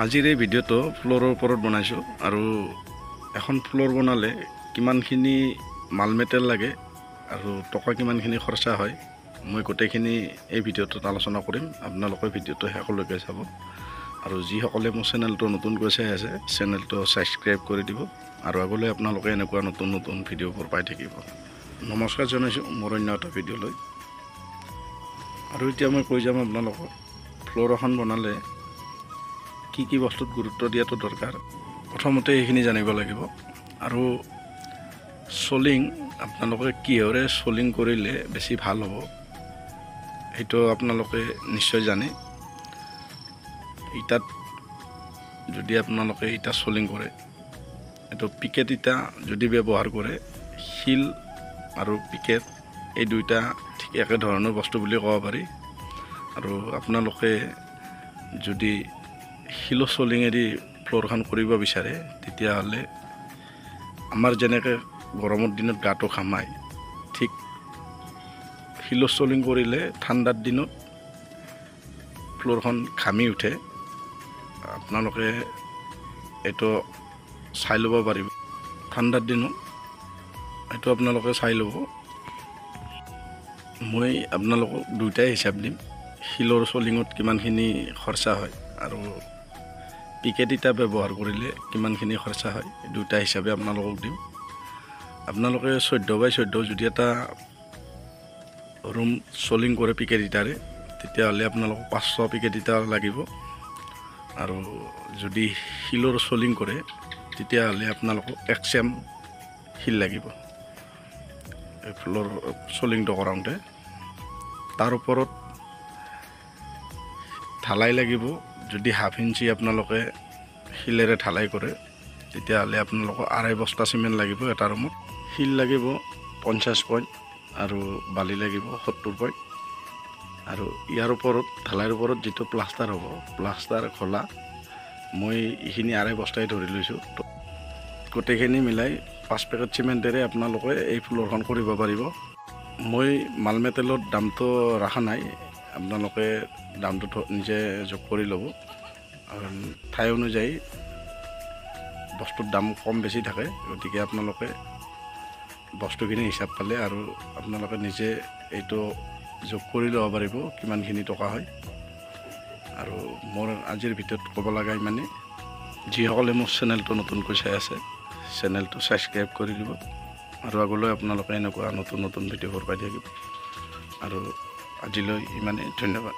আজিৰ এই ভিডিঅ'টো ফ্লোৰৰ ওপৰত বনাইছোঁ আৰু এখন ফ্লোৰ বনালে কিমানখিনি মাল মেটেল লাগে আৰু টকা কিমানখিনি খৰচা হয় মই গোটেইখিনি এই ভিডিঅ'টোত আলোচনা কৰিম। আপোনালোকে ভিডিঅ'টো শেষলৈকে চাব আৰু যিসকলে মোৰ চেনেলটো নতুনকৈ চাই আছে চেনেলটো ছাবস্ক্ৰাইব কৰি দিব আৰু আগলৈ আপোনালোকে এনেকুৱা নতুন নতুন ভিডিঅ'বোৰ পাই থাকিব। নমস্কাৰ জনাইছোঁ মোৰ অন্য এটা ভিডিঅ'লৈ। আৰু এতিয়া মই কৈ যাম আপোনালোকক ফ্লোৰ এখন বনালে কি কি বস্তুত গুৰুত্ব দিয়াটো দৰকাৰ। প্ৰথমতে এইখিনি জানিব লাগিব আৰু সোলিং আপোনালোকে কিহৰে সোলিং কৰিলে বেছি ভাল হ'ব সেইটো আপোনালোকে নিশ্চয় জানে। ইটাত যদি আপোনালোকে ইটা সোলিং কৰে এইটো পিকেট ইটা যদি ব্যৱহাৰ কৰে শিল আৰু পিকেট এই দুইটা ঠিক একে ধৰণৰ বস্তু বুলি ক'ব পাৰি। আৰু আপোনালোকে যদি শিল সোলিঙেদি ফ্লোৰখন কৰিব বিচাৰে তেতিয়াহ'লে আমাৰ যেনেকৈ গৰমৰ দিনত গাটো ঘামায় ঠিক শিল সোলিং কৰিলে ঠাণ্ডাৰ দিনত ফ্লোৰখন ঘামি উঠে। আপোনালোকে এইটো চাই ল'ব পাৰিব ঠাণ্ডাৰ দিনত, এইটো আপোনালোকে চাই ল'ব। মই আপোনালোকক দুইটাই হিচাপ দিম, শিলৰ সোলিঙত কিমানখিনি খৰচা হয় আৰু পিকেট ইটা ব্যৱহাৰ কৰিলে কিমানখিনি খৰচা হয় দুটা হিচাপে আপোনালোকক দিম। আপোনালোকে 14x14 যদি এটা ৰুম সোলিং কৰে পিকেট ইটাৰে তেতিয়াহ'লে আপোনালোকক 500 পিকেট ইটা লাগিব আৰু যদি শিলৰ সোলিং কৰে তেতিয়াহ'লে আপোনালোকক 1 চেম শিল লাগিব এই ফ্লোৰ সোলিংটো কৰাওঁতে। তাৰ ওপৰত ঢালাই লাগিব। যদি হাফ ইঞ্চি আপোনালোকে শিলেৰে ঢালাই কৰে তেতিয়াহ'লে আপোনালোকক 2.5 বস্তা চিমেণ্ট লাগিব এটা ৰুমত। শিল লাগিব 50 পইণ্ট আৰু বালি লাগিব 70 পইণ্ট। আৰু ইয়াৰ ওপৰত ঢালাইৰ ওপৰত যিটো প্লাষ্টাৰ হ'ব প্লাষ্টাৰ খোলা মই এইখিনি 2.5 বস্তাই ধৰি লৈছোঁ। গোটেইখিনি মিলাই 5 পেকেট চিমেণ্টেৰে আপোনালোকে এই ফ্লোৰখন কৰিব পাৰিব। মই মাল মেটেলৰ দামটো ৰখা নাই, আপোনালোকে দামটো নিজে যোগ কৰি ল'ব। আৰু ঠাই অনুযায়ী বস্তুৰ দাম কম বেছি থাকে, গতিকে আপোনালোকে বস্তুখিনি হিচাপ পালে আৰু আপোনালোকে নিজে এইটো যোগ কৰি ল'ব পাৰিব কিমানখিনি টকা হয়। আৰু মোৰ আজিৰ ভিডিঅ'ত ক'ব লগা ইমানে। যিসকলে মোৰ চেনেলটো নতুনকৈ চাই আছে চেনেলটো ছাবস্ক্ৰাইব কৰি দিব আৰু আগলৈ আপোনালোকে এনেকুৱা নতুন নতুন ভিডিঅ'বোৰ পাই থাকিব। আৰু আজিলৈ ইমানে, ধন্যবাদ।